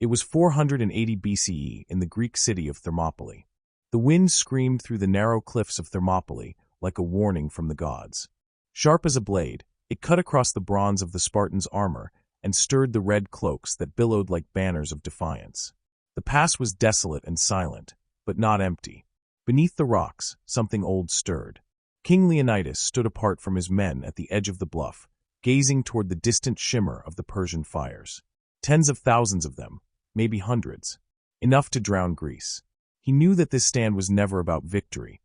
It was 480 BCE in the Greek city of Thermopylae. The wind screamed through the narrow cliffs of Thermopylae like a warning from the gods. Sharp as a blade, it cut across the bronze of the Spartans' armor and stirred the red cloaks that billowed like banners of defiance. The pass was desolate and silent, but not empty. Beneath the rocks, something old stirred. King Leonidas stood apart from his men at the edge of the bluff, gazing toward the distant shimmer of the Persian fires. Tens of thousands of them, maybe hundreds. Enough to drown Greece. He knew that this stand was never about victory.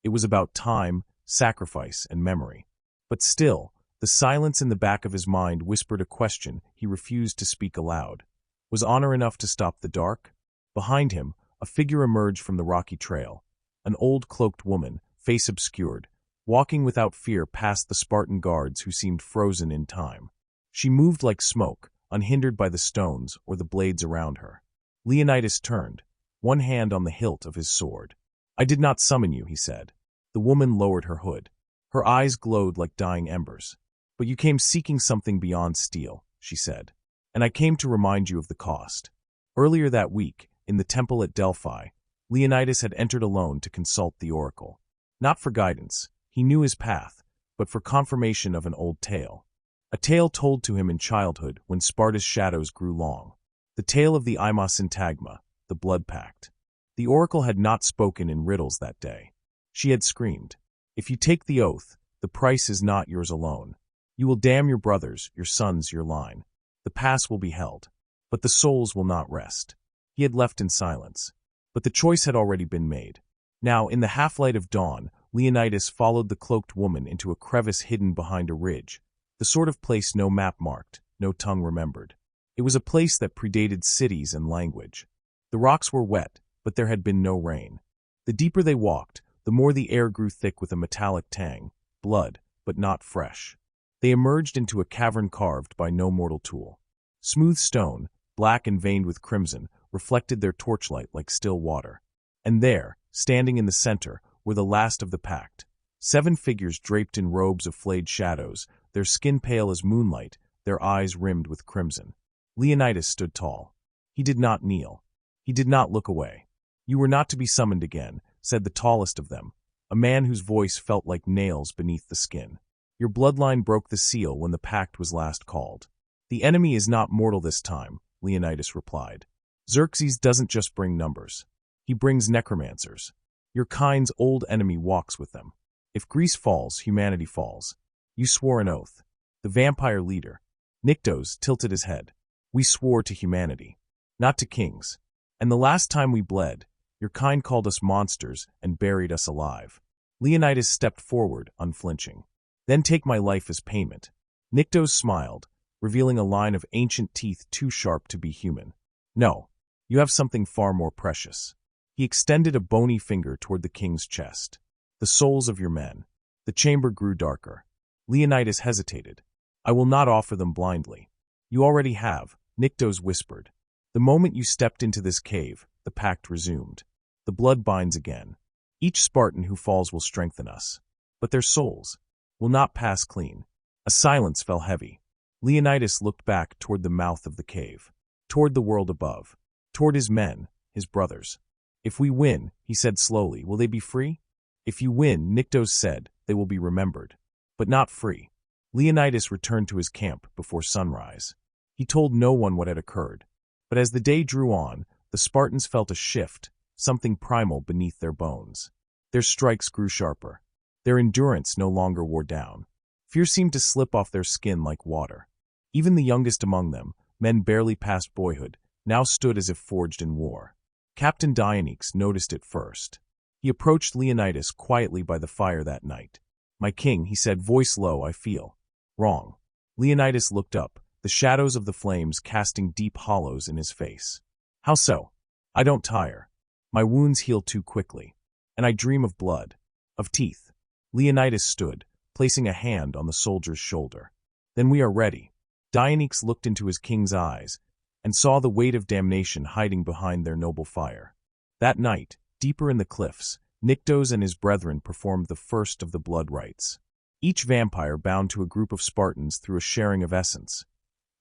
It was about time, sacrifice, and memory. But still, the silence in the back of his mind whispered a question he refused to speak aloud. Was honor enough to stop the dark? Behind him, a figure emerged from the rocky trail. An old cloaked woman, face obscured, walking without fear past the Spartan guards who seemed frozen in time. She moved like smoke, unhindered by the stones or the blades around her. Leonidas turned, one hand on the hilt of his sword. "I did not summon you," he said. The woman lowered her hood. Her eyes glowed like dying embers. "But you came seeking something beyond steel," she said. "And I came to remind you of the cost." Earlier that week, in the temple at Delphi, Leonidas had entered alone to consult the oracle. Not for guidance, he knew his path, but for confirmation of an old tale. A tale told to him in childhood when Sparta's shadows grew long. The tale of the syntagma, the blood pact. The oracle had not spoken in riddles that day. She had screamed, "If you take the oath, the price is not yours alone. You will damn your brothers, your sons, your line. The pass will be held, but the souls will not rest." He had left in silence, but the choice had already been made. Now, in the half-light of dawn, Leonidas followed the cloaked woman into a crevice hidden behind a ridge, the sort of place no map marked, no tongue remembered. It was a place that predated cities and language. The rocks were wet, but there had been no rain. The deeper they walked, the more the air grew thick with a metallic tang, blood, but not fresh. They emerged into a cavern carved by no mortal tool. Smooth stone, black and veined with crimson, reflected their torchlight like still water. And there, standing in the center, were the last of the pact. 7 figures draped in robes of flayed shadows, their skin pale as moonlight, their eyes rimmed with crimson. Leonidas stood tall. He did not kneel. He did not look away. "You were not to be summoned again," said the tallest of them, a man whose voice felt like nails beneath the skin. "Your bloodline broke the seal when the pact was last called." "The enemy is not mortal this time," Leonidas replied. "Xerxes doesn't just bring numbers. He brings necromancers. Your kind's old enemy walks with them. If Greece falls, humanity falls. You swore an oath." The vampire leader, Nyctos, tilted his head. "We swore to humanity, not to kings. And the last time we bled, your kind called us monsters and buried us alive." Leonidas stepped forward, unflinching. "Then take my life as payment." Nyctos smiled, revealing a line of ancient teeth too sharp to be human. "No, you have something far more precious." He extended a bony finger toward the king's chest. "The souls of your men." The chamber grew darker. Leonidas hesitated. "I will not offer them blindly." "You already have," Nyctos whispered. "The moment you stepped into this cave, the pact resumed. The blood binds again. Each Spartan who falls will strengthen us. But their souls will not pass clean." A silence fell heavy. Leonidas looked back toward the mouth of the cave, toward the world above, toward his men, his brothers. "If we win," he said slowly, "will they be free?" "If you win," Nyctos said, "they will be remembered. But not free." Leonidas returned to his camp before sunrise. He told no one what had occurred. But as the day drew on, the Spartans felt a shift, something primal beneath their bones. Their strikes grew sharper. Their endurance no longer wore down. Fear seemed to slip off their skin like water. Even the youngest among them, men barely past boyhood, now stood as if forged in war. Captain Dionysus noticed it first. He approached Leonidas quietly by the fire that night. "My king," he said, voice low, "I feel wrong." Leonidas looked up, the shadows of the flames casting deep hollows in his face. "How so?" "I don't tire. My wounds heal too quickly. And I dream of blood, of teeth." Leonidas stood, placing a hand on the soldier's shoulder. "Then we are ready." Dionysus looked into his king's eyes and saw the weight of damnation hiding behind their noble fire. That night, deeper in the cliffs, Nyctos and his brethren performed the first of the blood rites. Each vampire bound to a group of Spartans through a sharing of essence.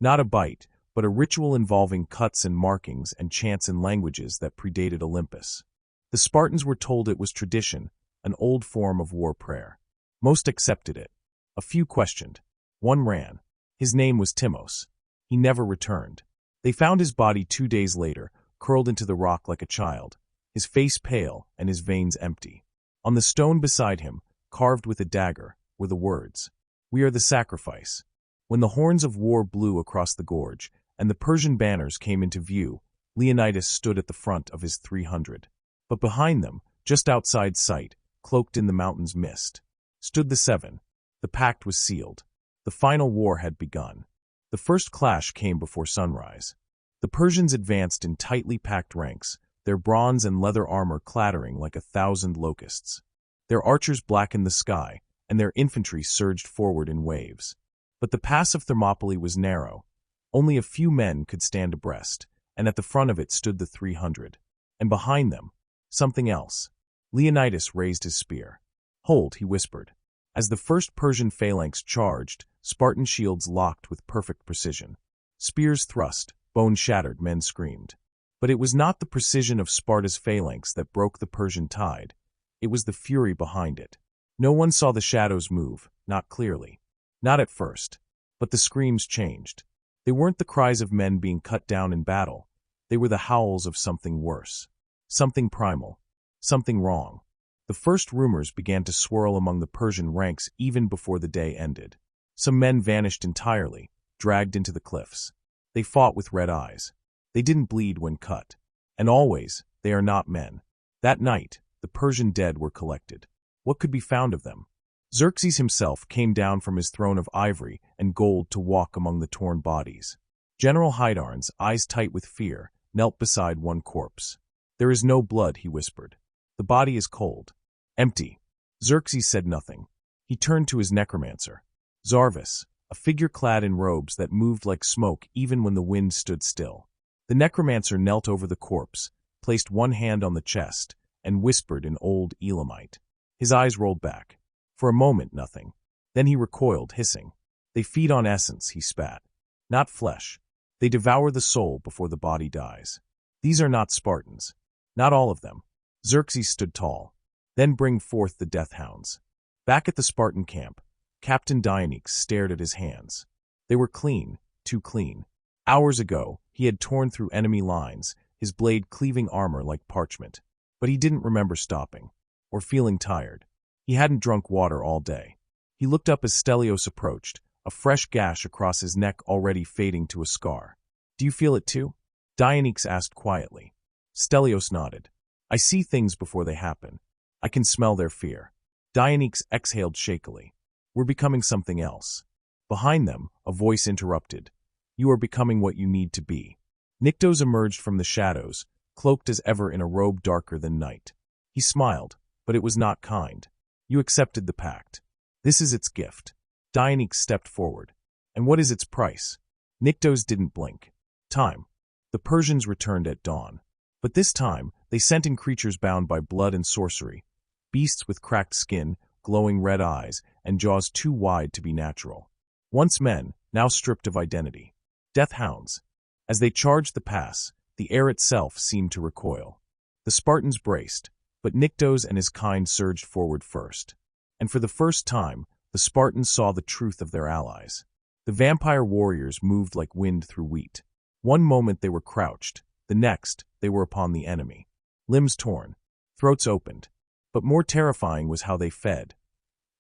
Not a bite, but a ritual involving cuts and markings and chants in languages that predated Olympus. The Spartans were told it was tradition, an old form of war prayer. Most accepted it. A few questioned. One ran. His name was Timos. He never returned. They found his body 2 days later, curled into the rock like a child, his face pale and his veins empty. On the stone beside him, carved with a dagger, were the words, "We are the sacrifice." When the horns of war blew across the gorge, and the Persian banners came into view, Leonidas stood at the front of his 300. But behind them, just outside sight, cloaked in the mountain's mist, stood the 7. The pact was sealed. The final war had begun. The first clash came before sunrise. The Persians advanced in tightly packed ranks, their bronze and leather armor clattering like 1,000 locusts. Their archers blackened the sky, and their infantry surged forward in waves. But the pass of Thermopylae was narrow. Only a few men could stand abreast, and at the front of it stood the 300. And behind them, something else. Leonidas raised his spear. "Hold," he whispered. As the first Persian phalanx charged, Spartan shields locked with perfect precision. Spears thrust, bones shattered, men screamed. But it was not the precision of Sparta's phalanx that broke the Persian tide. It was the fury behind it. No one saw the shadows move, not clearly. Not at first. But the screams changed. They weren't the cries of men being cut down in battle. They were the howls of something worse. Something primal. Something wrong. The first rumors began to swirl among the Persian ranks even before the day ended. Some men vanished entirely, dragged into the cliffs. They fought with red eyes. They didn't bleed when cut. And always, they are not men. That night, the Persian dead were collected. What could be found of them? Xerxes himself came down from his throne of ivory and gold to walk among the torn bodies. General Hydarnes, eyes tight with fear, knelt beside one corpse. "There is no blood," he whispered. "The body is cold. Empty." Xerxes said nothing. He turned to his necromancer. Zarvis, a figure clad in robes that moved like smoke even when the wind stood still. The necromancer knelt over the corpse, placed one hand on the chest, and whispered in old Elamite. His eyes rolled back. For a moment, nothing. Then he recoiled, hissing. "They feed on essence," he spat. "Not flesh. They devour the soul before the body dies. These are not Spartans. Not all of them." Xerxes stood tall. "Then bring forth the death hounds." Back at the Spartan camp, Captain Dionysus stared at his hands. They were clean, too clean. Hours ago, he had torn through enemy lines, his blade cleaving armor like parchment. But he didn't remember stopping, or feeling tired. He hadn't drunk water all day. He looked up as Stelios approached, a fresh gash across his neck already fading to a scar. "Do you feel it too?" Dionysus asked quietly. Stelios nodded. "I see things before they happen. I can smell their fear." Dionysus exhaled shakily. "We're becoming something else." Behind them, a voice interrupted. "You are becoming what you need to be." Nyctos emerged from the shadows, cloaked as ever in a robe darker than night. He smiled, but it was not kind. "You accepted the pact. This is its gift." Dionysus stepped forward. "And what is its price?" Nyctos didn't blink. "Time." The Persians returned at dawn. But this time, they sent in creatures bound by blood and sorcery. Beasts with cracked skin, glowing red eyes, and jaws too wide to be natural. Once men, now stripped of identity. Death hounds. As they charged the pass, the air itself seemed to recoil. The Spartans braced, but Nyctos and his kind surged forward first. And for the first time, the Spartans saw the truth of their allies. The vampire warriors moved like wind through wheat. One moment they were crouched, the next they were upon the enemy. Limbs torn, throats opened. But more terrifying was how they fed.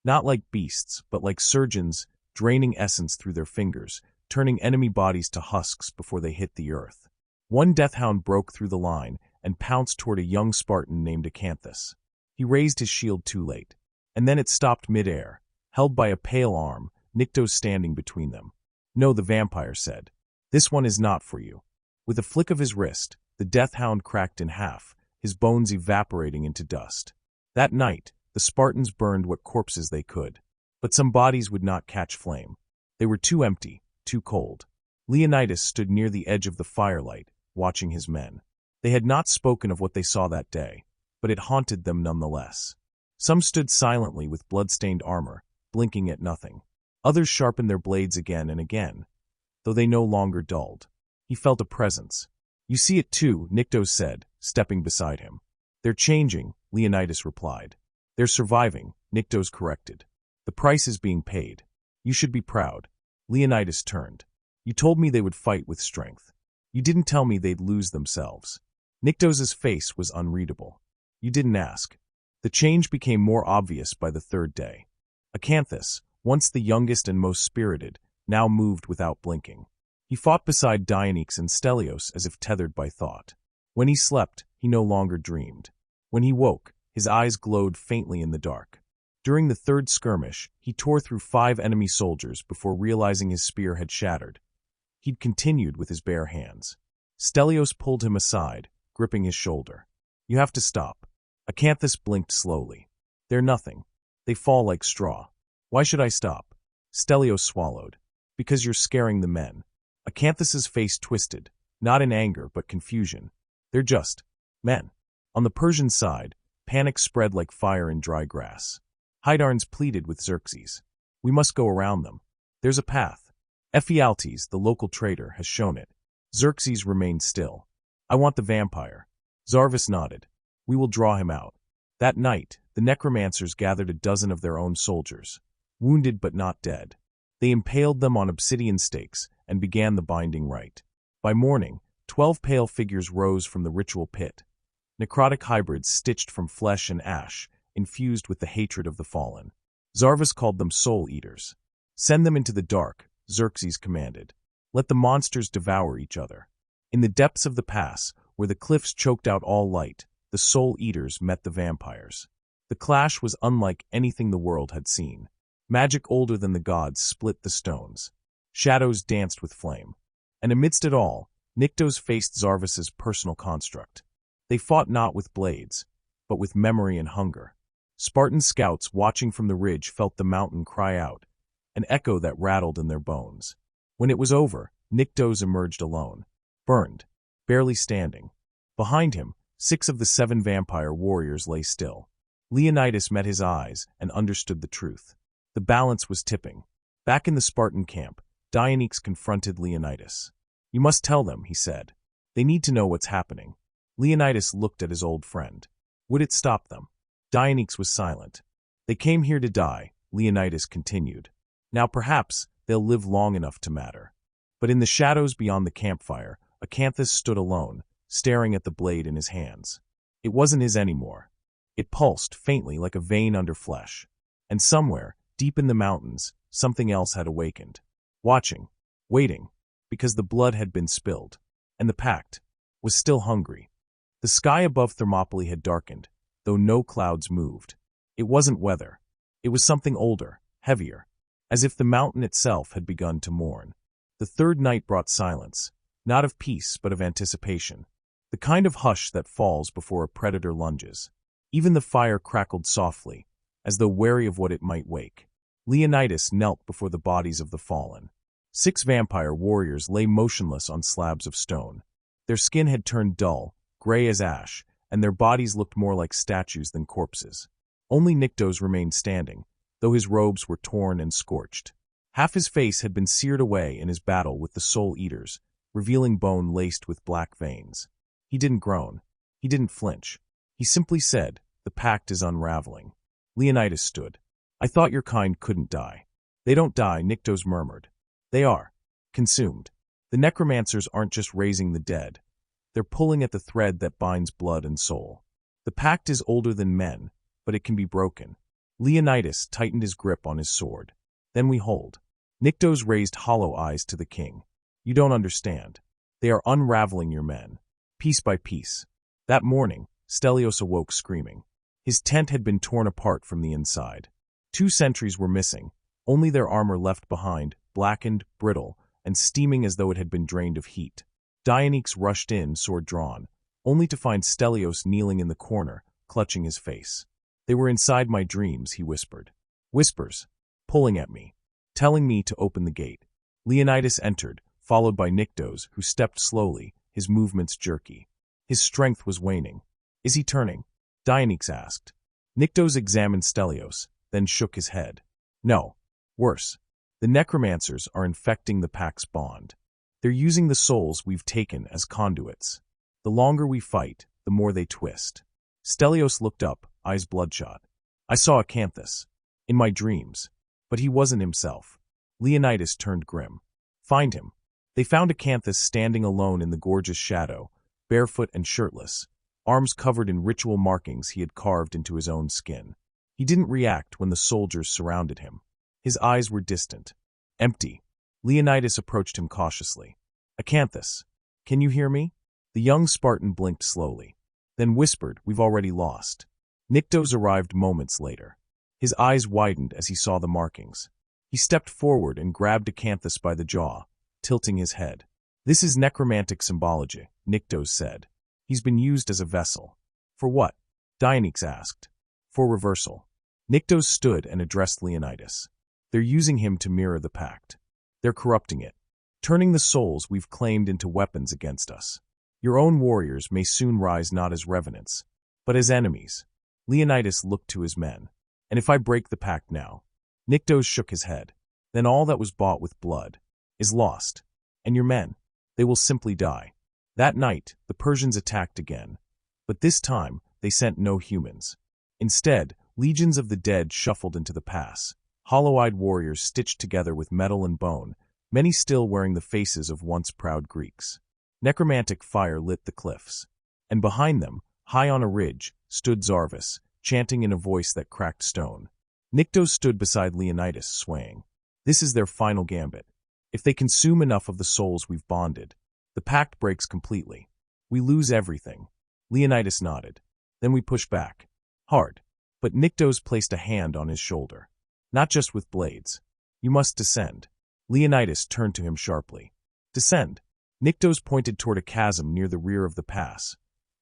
Not like beasts, but like surgeons, draining essence through their fingers, turning enemy bodies to husks before they hit the earth. One deathhound broke through the line and pounced toward a young Spartan named Acanthus. He raised his shield too late, and then it stopped midair, held by a pale arm, Nyctos standing between them. "No," the vampire said. "This one is not for you." With a flick of his wrist, the deathhound cracked in half, his bones evaporating into dust. That night, the Spartans burned what corpses they could. But some bodies would not catch flame. They were too empty, too cold. Leonidas stood near the edge of the firelight, watching his men. They had not spoken of what they saw that day, but it haunted them nonetheless. Some stood silently with blood-stained armor, blinking at nothing. Others sharpened their blades again and again, though they no longer dulled. He felt a presence. You see it too, Nyctos said, stepping beside him. They're changing, Leonidas replied. They're surviving, Nyctos corrected. The price is being paid. You should be proud. Leonidas turned. You told me they would fight with strength. You didn't tell me they'd lose themselves. Nyctos's face was unreadable. You didn't ask. The change became more obvious by the third day. Acanthus, once the youngest and most spirited, now moved without blinking. He fought beside Dionysus and Stelios as if tethered by thought. When he slept, he no longer dreamed. When he woke, his eyes glowed faintly in the dark. During the third skirmish, he tore through 5 enemy soldiers before realizing his spear had shattered. He'd continued with his bare hands. Stelios pulled him aside, gripping his shoulder. You have to stop. Acanthus blinked slowly. They're nothing. They fall like straw. Why should I stop? Stelios swallowed. Because you're scaring the men. Acanthus's face twisted, not in anger but confusion. They're just men. On the Persian side, panic spread like fire in dry grass. Hydarnes pleaded with Xerxes. We must go around them. There's a path. Ephialtes, the local trader, has shown it. Xerxes remained still. I want the vampire. Zarvis nodded. We will draw him out. That night, the necromancers gathered a dozen of their own soldiers, wounded but not dead. They impaled them on obsidian stakes and began the binding rite. By morning, 12 pale figures rose from the ritual pit. Necrotic hybrids stitched from flesh and ash, infused with the hatred of the fallen. Zarvis called them soul eaters. Send them into the dark, Xerxes commanded. Let the monsters devour each other. In the depths of the pass, where the cliffs choked out all light, the soul eaters met the vampires. The clash was unlike anything the world had seen. Magic older than the gods split the stones. Shadows danced with flame. And amidst it all, Nyctos faced Zarvis's personal construct. They fought not with blades, but with memory and hunger. Spartan scouts watching from the ridge felt the mountain cry out, an echo that rattled in their bones. When it was over, Nyctos emerged alone, burned, barely standing. Behind him, 6 of the 7 vampire warriors lay still. Leonidas met his eyes and understood the truth. The balance was tipping. Back in the Spartan camp, Dionysus confronted Leonidas. You must tell them, he said. They need to know what's happening. Leonidas looked at his old friend. Would it stop them? Dionysus was silent. They came here to die, Leonidas continued. Now perhaps they'll live long enough to matter. But in the shadows beyond the campfire, Acanthus stood alone, staring at the blade in his hands. It wasn't his anymore. It pulsed faintly like a vein under flesh. And somewhere, deep in the mountains, something else had awakened. Watching, waiting, because the blood had been spilled. And the Pact was still hungry. The sky above Thermopylae had darkened, though no clouds moved. It wasn't weather. It was something older, heavier, as if the mountain itself had begun to mourn. The third night brought silence, not of peace but of anticipation, the kind of hush that falls before a predator lunges. Even the fire crackled softly, as though wary of what it might wake. Leonidas knelt before the bodies of the fallen. 6 vampire warriors lay motionless on slabs of stone. Their skin had turned dull, gray as ash, and their bodies looked more like statues than corpses. Only Nyctos remained standing, though his robes were torn and scorched. Half his face had been seared away in his battle with the Soul Eaters, revealing bone laced with black veins. He didn't groan. He didn't flinch. He simply said, "The Pact is unraveling." Leonidas stood. "I thought your kind couldn't die." "They don't die," Nyctos murmured. "They are consumed. The necromancers aren't just raising the dead. They're pulling at the thread that binds blood and soul. The Pact is older than men, but it can be broken." Leonidas tightened his grip on his sword. "Then we hold." Nyctos raised hollow eyes to the king. "You don't understand. They are unraveling your men, piece by piece." That morning, Stelios awoke screaming. His tent had been torn apart from the inside. 2 sentries were missing, only their armor left behind, blackened, brittle, and steaming as though it had been drained of heat. Dionysus rushed in, sword drawn, only to find Stelios kneeling in the corner, clutching his face. "They were inside my dreams," he whispered. Whispers, pulling at me, telling me to open the gate. Leonidas entered, followed by Nyctos, who stepped slowly, his movements jerky. His strength was waning. "Is he turning?" Dionysus asked. Nyctos examined Stelios, then shook his head. "No. Worse. The necromancers are infecting the Pact's bond. They're using the souls we've taken as conduits. The longer we fight, the more they twist. Stelios looked up, eyes bloodshot. I saw Acanthus. In my dreams. But he wasn't himself. Leonidas turned grim. Find him. They found Acanthus standing alone in the gorgeous shadow, barefoot and shirtless, arms covered in ritual markings he had carved into his own skin. He didn't react when the soldiers surrounded him. His eyes were distant. Empty. Leonidas approached him cautiously. Acanthus, can you hear me? The young Spartan blinked slowly, then whispered, We've already lost. Nyctos arrived moments later. His eyes widened as he saw the markings. He stepped forward and grabbed Acanthus by the jaw, tilting his head. This is necromantic symbology, Nyctos said. He's been used as a vessel. For what? Dionysus asked. For reversal. Nyctos stood and addressed Leonidas. They're using him to mirror the Pact. They're corrupting it, turning the souls we've claimed into weapons against us. Your own warriors may soon rise not as revenants, but as enemies. Leonidas looked to his men. And if I break the Pact now? Nyctos shook his head. Then all that was bought with blood is lost. And your men, they will simply die. That night, the Persians attacked again. But this time, they sent no humans. Instead, legions of the dead shuffled into the pass. Hollow-eyed warriors stitched together with metal and bone, many still wearing the faces of once proud Greeks. Necromantic fire lit the cliffs. And behind them, high on a ridge, stood Zarvas, chanting in a voice that cracked stone. Nyctos stood beside Leonidas, swaying. This is their final gambit. If they consume enough of the souls we've bonded, the Pact breaks completely. We lose everything. Leonidas nodded. Then we push back. Hard. But Nyctos placed a hand on his shoulder. Not just with blades. You must descend. Leonidas turned to him sharply. Descend. Nyctos pointed toward a chasm near the rear of the pass.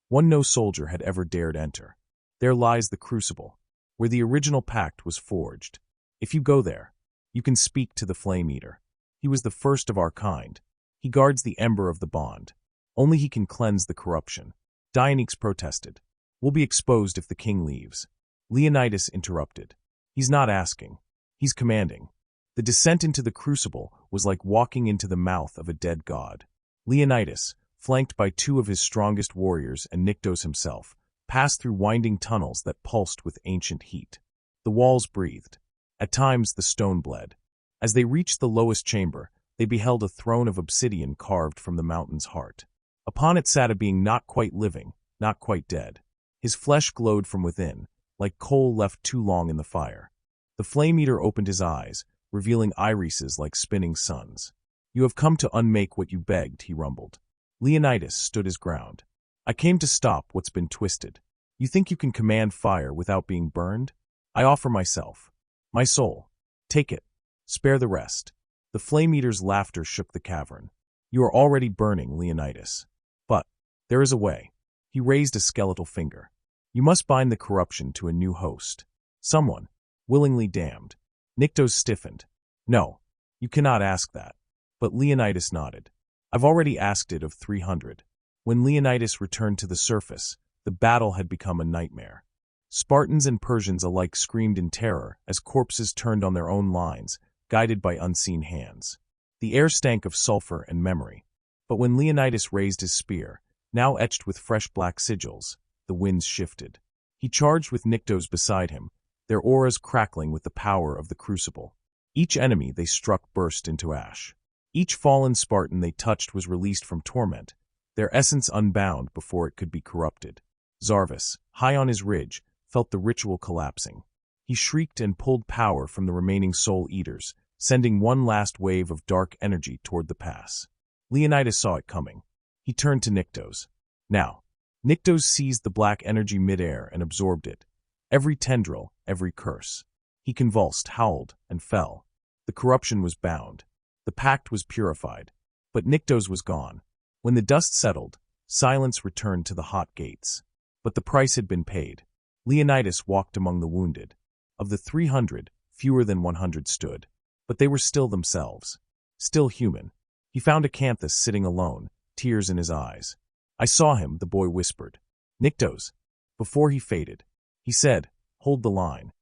One no soldier had ever dared enter. There lies the Crucible, where the original Pact was forged. If you go there, you can speak to the Flame Eater. He was the first of our kind. He guards the ember of the bond. Only he can cleanse the corruption. Dionysus protested. We'll be exposed if the king leaves. Leonidas interrupted. He's not asking. He's commanding. The descent into the Crucible was like walking into the mouth of a dead god. Leonidas, flanked by two of his strongest warriors and Nyctos himself, passed through winding tunnels that pulsed with ancient heat. The walls breathed. At times the stone bled. As they reached the lowest chamber, they beheld a throne of obsidian carved from the mountain's heart. Upon it sat a being not quite living, not quite dead. His flesh glowed from within, like coal left too long in the fire. The Flame Eater opened his eyes, revealing irises like spinning suns. You have come to unmake what you begged, he rumbled. Leonidas stood his ground. I came to stop what's been twisted. You think you can command fire without being burned? I offer myself. My soul. Take it. Spare the rest. The Flame Eater's laughter shook the cavern. You are already burning, Leonidas. But there is a way. He raised a skeletal finger. You must bind the corruption to a new host. Someone, willingly damned. Nyctos stiffened. No, you cannot ask that. But Leonidas nodded. I've already asked it of 300. When Leonidas returned to the surface, the battle had become a nightmare. Spartans and Persians alike screamed in terror as corpses turned on their own lines, guided by unseen hands. The air stank of sulfur and memory. But when Leonidas raised his spear, now etched with fresh black sigils, the winds shifted. He charged with Nyctos beside him, their auras crackling with the power of the Crucible. Each enemy they struck burst into ash. Each fallen Spartan they touched was released from torment, their essence unbound before it could be corrupted. Zarvas, high on his ridge, felt the ritual collapsing. He shrieked and pulled power from the remaining Soul Eaters, sending one last wave of dark energy toward the pass. Leonidas saw it coming. He turned to Nyctos. Now. Nyctos seized the black energy midair and absorbed it. Every tendril, every curse. He convulsed, howled, and fell. The corruption was bound. The Pact was purified. But Nyctos was gone. When the dust settled, silence returned to the hot gates. But the price had been paid. Leonidas walked among the wounded. Of the 300, fewer than 100 stood. But they were still themselves. Still human. He found Acanthus sitting alone, tears in his eyes. I saw him, the boy whispered. Nyctos. Before he faded. He said, hold the line.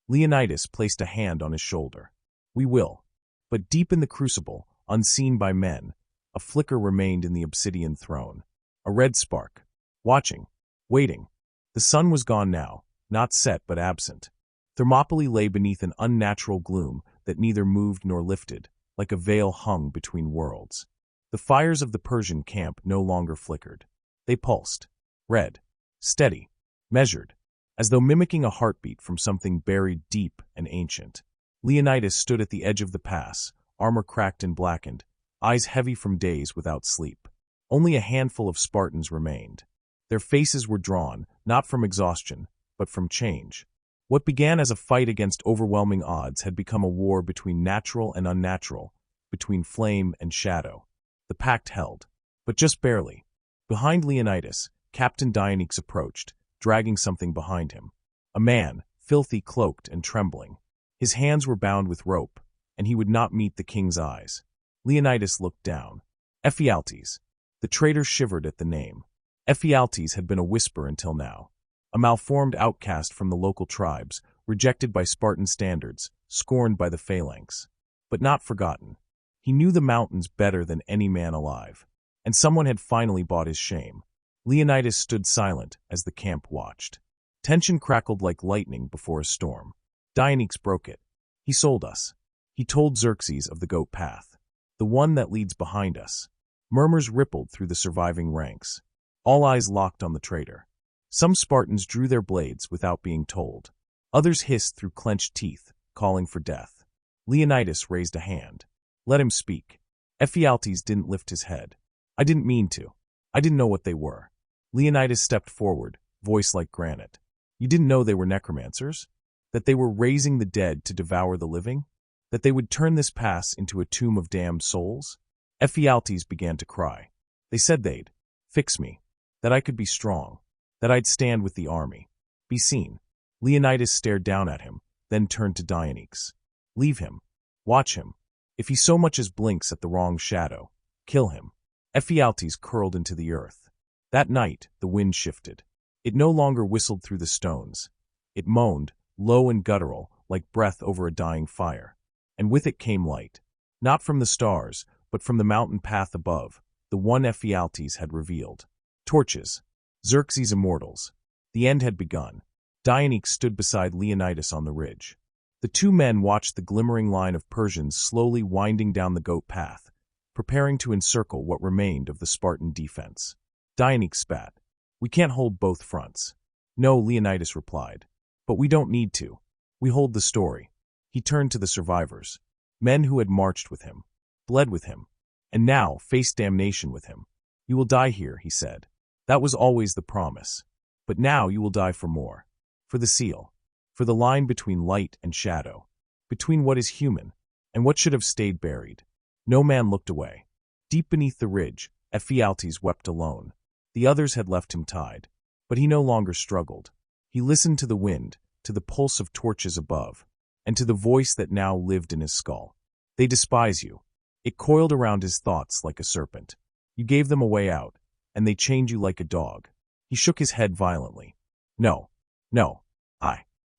Leonidas placed a hand on his shoulder. We will. But deep in the Crucible, unseen by men, A flicker remained in the obsidian throne. A red spark. Watching. Waiting. The sun was gone now, not set but absent. Thermopylae lay beneath an unnatural gloom that neither moved nor lifted, like a veil hung between worlds. The fires of the Persian camp no longer flickered. They pulsed. Red. Steady. Measured. As though mimicking a heartbeat from something buried deep and ancient. Leonidas stood at the edge of the pass, armor cracked and blackened, eyes heavy from days without sleep. Only a handful of Spartans remained. Their faces were drawn, not from exhaustion, but from change. What began as a fight against overwhelming odds had become a war between natural and unnatural, between flame and shadow. The pact held, but just barely. Behind Leonidas, Captain Dionysus approached, dragging something behind him. A man, filthy, cloaked, and trembling. His hands were bound with rope, and he would not meet the king's eyes. Leonidas looked down. Ephialtes. The traitor shivered at the name. Ephialtes had been a whisper until now. A malformed outcast from the local tribes, rejected by Spartan standards, scorned by the phalanx. But not forgotten. He knew the mountains better than any man alive. And someone had finally bought his shame. Leonidas stood silent as the camp watched. Tension crackled like lightning before a storm. Dionysus broke it. He sold us. He told Xerxes of the goat path. The one that leads behind us. Murmurs rippled through the surviving ranks. All eyes locked on the traitor. Some Spartans drew their blades without being told. Others hissed through clenched teeth, calling for death. Leonidas raised a hand. Let him speak. Ephialtes didn't lift his head. I didn't mean to. I didn't know what they were. Leonidas stepped forward, voice like granite. You didn't know they were necromancers? That they were raising the dead to devour the living? That they would turn this pass into a tomb of damned souls? Ephialtes began to cry. They said they'd fix me. That I could be strong. That I'd stand with the army. Be seen. Leonidas stared down at him, then turned to Dionysus. Leave him. Watch him. If he so much as blinks at the wrong shadow, kill him. Ephialtes curled into the earth. That night, the wind shifted. It no longer whistled through the stones. It moaned, low and guttural, like breath over a dying fire. And with it came light. Not from the stars, but from the mountain path above, the one Ephialtes had revealed. Torches. Xerxes' immortals. The end had begun. Dionysus stood beside Leonidas on the ridge. The two men watched the glimmering line of Persians slowly winding down the goat path, preparing to encircle what remained of the Spartan defense. Dionysus spat. We can't hold both fronts. No, Leonidas replied. But we don't need to. We hold the story. He turned to the survivors. Men who had marched with him, bled with him, and now faced damnation with him. You will die here, he said. That was always the promise. But now you will die for more. For the seal. For the line between light and shadow. Between what is human and what should have stayed buried. No man looked away. Deep beneath the ridge, Ephialtes wept alone. The others had left him tied. But he no longer struggled. He listened to the wind, to the pulse of torches above, and to the voice that now lived in his skull. They despise you. It coiled around his thoughts like a serpent. You gave them a way out, and they chained you like a dog. He shook his head violently. No.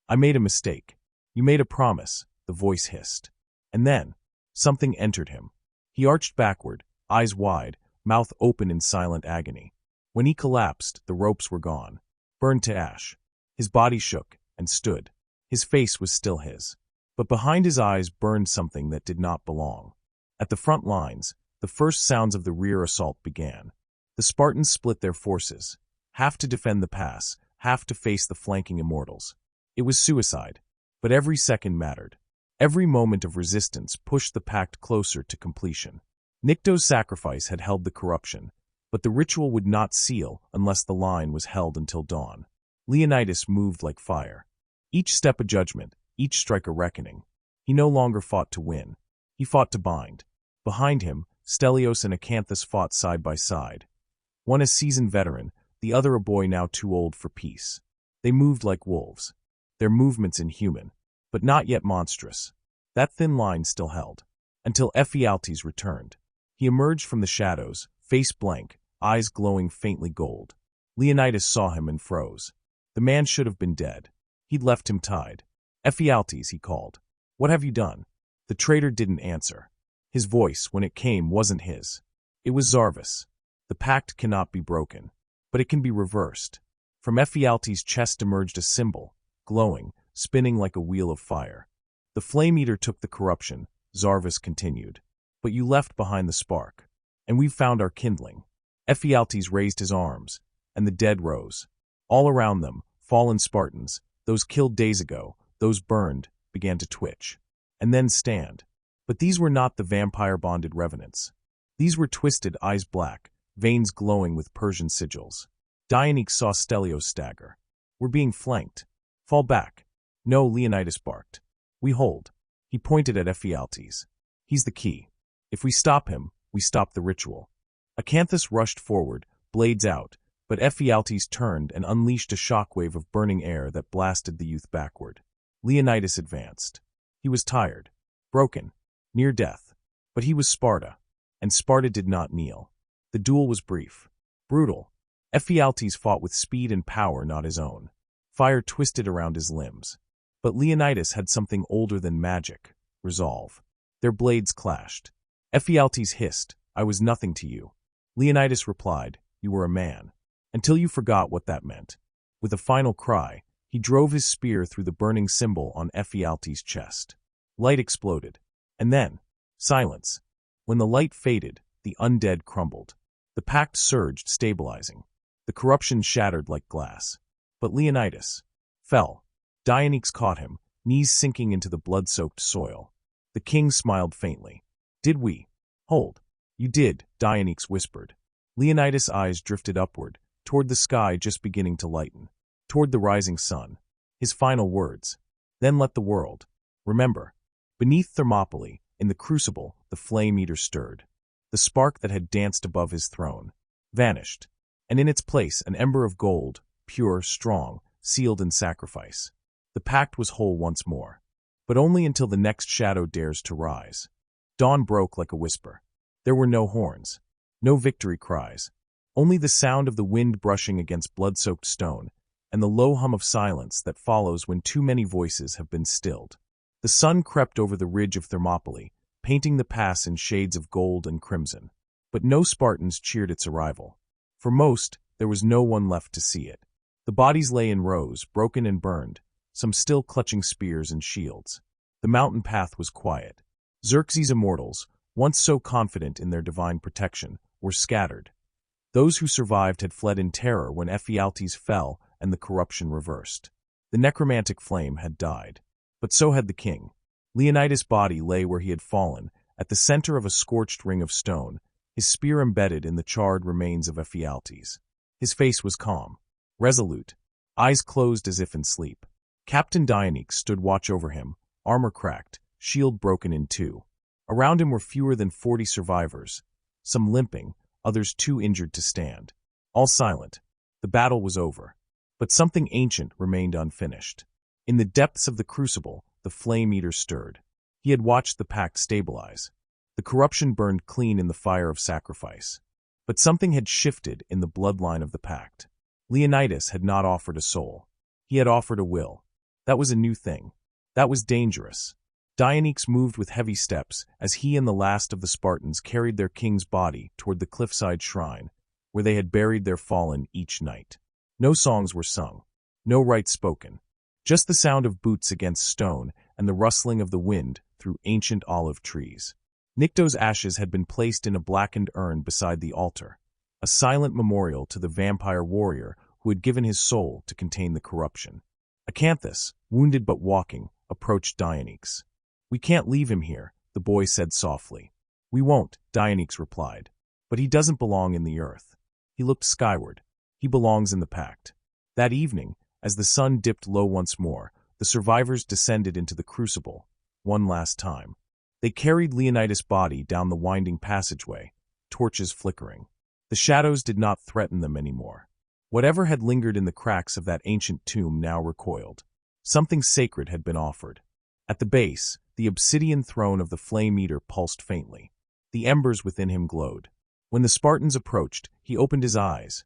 I made a mistake. You made a promise, the voice hissed. And then, something entered him. He arched backward, eyes wide, mouth open in silent agony. When he collapsed, the ropes were gone, burned to ash. His body shook and stood. His face was still his. But behind his eyes burned something that did not belong. At the front lines, the first sounds of the rear assault began. The Spartans split their forces, half to defend the pass, half to face the flanking immortals. It was suicide, but every second mattered. Every moment of resistance pushed the pact closer to completion. Nycto's sacrifice had held the corruption, but the ritual would not seal unless the line was held until dawn. Leonidas moved like fire. Each step a judgment, each strike a reckoning. He no longer fought to win. He fought to bind. Behind him, Stelios and Acanthus fought side by side. One a seasoned veteran, the other a boy now too old for peace. They moved like wolves. Their movements inhuman, but not yet monstrous. That thin line still held. Until Ephialtes returned. He emerged from the shadows, face blank, eyes glowing faintly gold. Leonidas saw him and froze. The man should have been dead. He'd left him tied. Ephialtes, he called. What have you done? The traitor didn't answer. His voice, when it came, wasn't his. It was Zarvas. The pact cannot be broken, but it can be reversed. From Ephialtes' chest emerged a symbol, glowing, spinning like a wheel of fire. The flame eater took the corruption, Zarvas continued. But you left behind the spark. And we've found our kindling. Ephialtes raised his arms, and the dead rose. All around them, fallen Spartans, those killed days ago, those burned, began to twitch. And then stand. But these were not the vampire-bonded revenants. These were twisted, eyes black, veins glowing with Persian sigils. Dionysus saw Stelios stagger. We're being flanked. Fall back. No, Leonidas barked. We hold. He pointed at Ephialtes. He's the key. If we stop him, we stop the ritual. Acanthus rushed forward, blades out, but Ephialtes turned and unleashed a shockwave of burning air that blasted the youth backward. Leonidas advanced. He was tired, broken, near death. But he was Sparta, and Sparta did not kneel. The duel was brief, brutal. Ephialtes fought with speed and power not his own. Fire twisted around his limbs. But Leonidas had something older than magic, resolve. Their blades clashed. Ephialtes hissed, I was nothing to you. Leonidas replied, you were a man. Until you forgot what that meant. With a final cry, he drove his spear through the burning symbol on Ephialtes' chest. Light exploded. And then, silence. When the light faded, the undead crumbled. The pact surged, stabilizing. The corruption shattered like glass. But Leonidas fell. Dionysus caught him, knees sinking into the blood-soaked soil. The king smiled faintly. Did we? Hold. You did, Dionysus whispered. Leonidas' eyes drifted upward, toward the sky just beginning to lighten, toward the rising sun. His final words. Then let the world remember. Beneath Thermopylae, in the Crucible, the flame eater stirred. The spark that had danced above his throne vanished, and in its place an ember of gold, pure, strong, sealed in sacrifice. The pact was whole once more, but only until the next shadow dares to rise. Dawn broke like a whisper. There were no horns, no victory cries, only the sound of the wind brushing against blood-soaked stone and the low hum of silence that follows when too many voices have been stilled. The sun crept over the ridge of Thermopylae, painting the pass in shades of gold and crimson. But no Spartans cheered its arrival. For most, there was no one left to see it. The bodies lay in rows, broken and burned, some still clutching spears and shields. The mountain path was quiet. Xerxes' immortals, once so confident in their divine protection, were scattered. Those who survived had fled in terror when Ephialtes fell and the corruption reversed. The necromantic flame had died. But so had the king. Leonidas' body lay where he had fallen, at the center of a scorched ring of stone, his spear embedded in the charred remains of Ephialtes. His face was calm, resolute, eyes closed as if in sleep. Captain Dionysus stood watch over him, armor cracked, shield broken in two. Around him were fewer than 40 survivors, some limping, others too injured to stand. All silent. The battle was over. But something ancient remained unfinished. In the depths of the Crucible, the flame eater stirred. He had watched the pact stabilize. The corruption burned clean in the fire of sacrifice. But something had shifted in the bloodline of the pact. Leonidas had not offered a soul. He had offered a will. That was a new thing. That was dangerous. Dionysus moved with heavy steps as he and the last of the Spartans carried their king's body toward the cliffside shrine, where they had buried their fallen each night. No songs were sung, no rites spoken, just the sound of boots against stone and the rustling of the wind through ancient olive trees. Nycto's ashes had been placed in a blackened urn beside the altar, a silent memorial to the vampire warrior who had given his soul to contain the corruption. Acanthus, wounded but walking, approached Dionysus. We can't leave him here, the boy said softly. We won't, Dionysus replied. But he doesn't belong in the earth. He looked skyward. He belongs in the pact. That evening, as the sun dipped low once more, the survivors descended into the Crucible, one last time. They carried Leonidas' body down the winding passageway, torches flickering. The shadows did not threaten them anymore. Whatever had lingered in the cracks of that ancient tomb now recoiled. Something sacred had been offered. At the base, the obsidian throne of the flame eater pulsed faintly. The embers within him glowed. When the Spartans approached, he opened his eyes.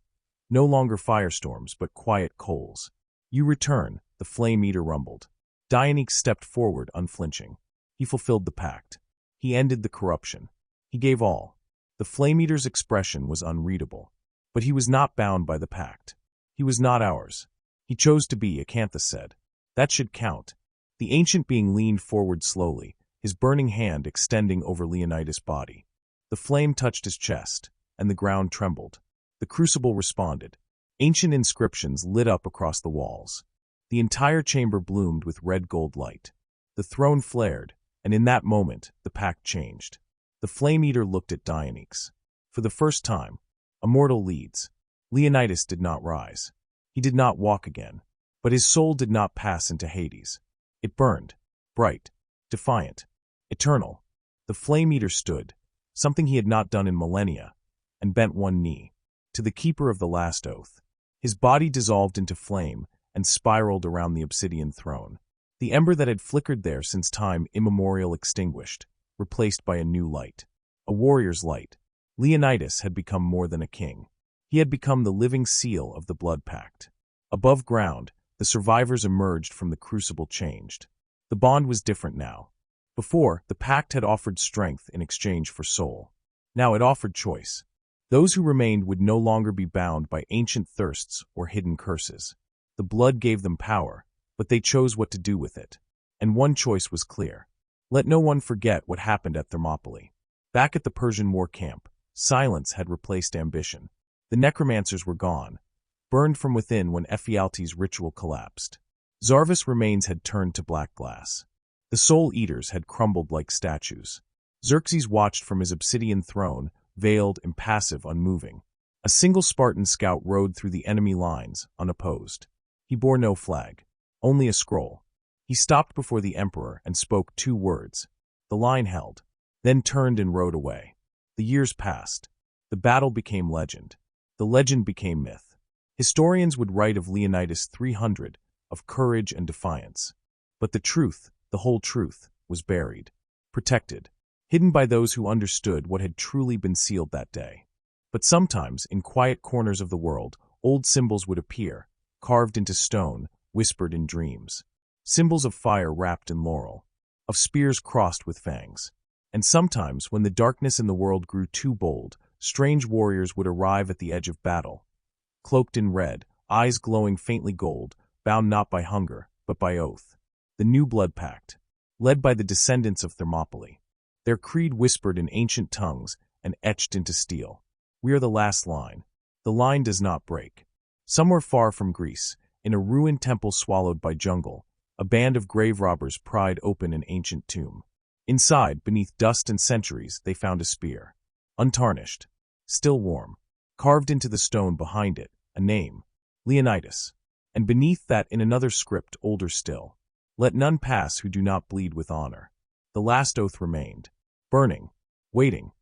No longer firestorms, but quiet coals. You return, the flame eater rumbled. Dionysus stepped forward, unflinching. He fulfilled the pact. He ended the corruption. He gave all. The Flame Eater's expression was unreadable. But he was not bound by the pact. He was not ours. He chose to be, Acanthus said. That should count. The ancient being leaned forward slowly, his burning hand extending over Leonidas' body. The flame touched his chest, and the ground trembled. The crucible responded. Ancient inscriptions lit up across the walls. The entire chamber bloomed with red-gold light. The throne flared, and in that moment, the pact changed. The Flame Eater looked at Dionysus. For the first time, a mortal leads. Leonidas did not rise. He did not walk again. But his soul did not pass into Hades. It burned, bright, defiant, eternal. The Flame Eater stood, something he had not done in millennia, and bent one knee, to the keeper of the last oath. His body dissolved into flame and spiraled around the obsidian throne. The ember that had flickered there since time immemorial extinguished, replaced by a new light. A warrior's light. Leonidas had become more than a king. He had become the living seal of the blood pact. Above ground, the survivors emerged from the crucible changed. The bond was different now. Before, the pact had offered strength in exchange for soul. Now it offered choice. Those who remained would no longer be bound by ancient thirsts or hidden curses. The blood gave them power, but they chose what to do with it. And one choice was clear. Let no one forget what happened at Thermopylae. Back at the Persian war camp, silence had replaced ambition. The necromancers were gone, burned from within when Ephialtes' ritual collapsed. Zarvas' remains had turned to black glass. The Soul Eaters had crumbled like statues. Xerxes watched from his obsidian throne, veiled, impassive, unmoving. A single Spartan scout rode through the enemy lines, unopposed. He bore no flag, only a scroll. He stopped before the emperor and spoke 2 words. The line held, then turned and rode away. The years passed. The battle became legend. The legend became myth. Historians would write of Leonidas 300, of courage and defiance. But the truth, the whole truth, was buried, protected, hidden by those who understood what had truly been sealed that day. But sometimes, in quiet corners of the world, old symbols would appear, carved into stone, whispered in dreams. Symbols of fire wrapped in laurel, of spears crossed with fangs. And sometimes, when the darkness in the world grew too bold, strange warriors would arrive at the edge of battle, cloaked in red, eyes glowing faintly gold, bound not by hunger, but by oath. The new blood pact, led by the descendants of Thermopylae. Their creed whispered in ancient tongues and etched into steel. We are the last line. The line does not break. Somewhere far from Greece, in a ruined temple swallowed by jungle, a band of grave robbers pried open an ancient tomb. Inside, beneath dust and centuries, they found a spear. Untarnished, still warm. Carved into the stone behind it, a name. Leonidas. And beneath that in another script older still. Let none pass who do not bleed with honor. The last oath remained. Burning. Waiting.